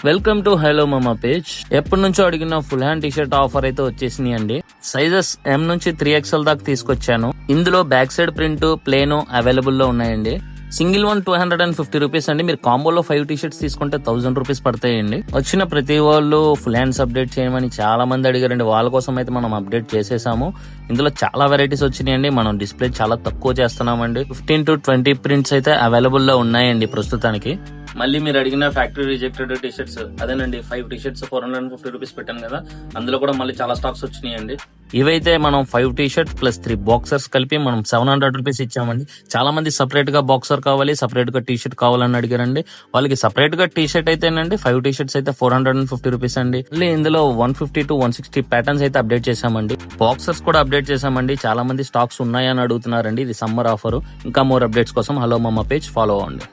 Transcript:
Welcome to hello మామా page. ఎప్పటి నుంచో అడిగిన ఫుల్ హ్యాండ్ టీషర్ట్ ఆఫర్ అయితే వచ్చేసినాయి అండి. సైజెస్ M నుంచి 3XL దాకా తీసుకొచ్చాను. ఇందులో back side print plain available లో ఉన్నాయండి. సింగిల్ వన్ 250 రూపీస్ అండి. మీరు కాంబోలో 5 టీషర్ట్స్ తీసుకుంటే 1000 రూపీస్ పడతాయండి. వచ్చిన ప్రతి వాళ్ళు ఫుల్ హ్యాండ్స్ అప్డేట్ చేయమని చాలా మంది అడిగారండి. వాళ్ళ కోసం అయితే మనం అప్డేట్ చేసేసాము. ఇందులో చాలా వెరైటీస్ వచ్చినాయండి. మనం డిస్ప్లే చాలా తక్కువ చేస్తున్నామండి. 15 to 20 ప్రింట్స్ అయితే అవైలబుల్ లో ఉన్నాయండి ప్రస్తుతానికి. మళ్ళీ మీరు అడిగిన ఫ్యాక్టరీ రిజెక్టెడ్ టీషర్ట్స్ అదేనండి 5 టీషర్ట్స్ 450 రూపీస్ పెట్టాను కదా, అందులో కూడా మళ్ళీ చాలా స్టాక్స్ వచ్చినాయండి. ఇవైతే మనం 5 టీషర్ట్స్ ప్లస్ 3 బాక్సర్స్ కలిపి మనం 700 రూపీస్ ఇచ్చామండి. చాలా మంది సపరేట్ గా బాక్సర్ కావాలి, సపరేట్ గా టీషర్ట్ కావాలని అడిగారండి. వాళ్ళకి సపరేట్ గా టీషర్ట్ అయితేనండి 5 టీషర్ట్స్ అయితే 450 రూపీస్ అండి. మళ్ళీ ఇందులో 150 to 160 ప్యాటర్న్స్ అయితే అప్డేట్ చేశామండి. బాక్సర్స్ కూడా అప్డేట్ చేశామండి. చాలా మంది స్టాక్స్ ఉన్నాయని అడుగుతున్నారండి. ఇది సమ్మర్ ఆఫర్. ఇంకా మోర్ అప్డేట్స్ కోసం హలో మామా పేజ్ ఫాలో అవ్వండి.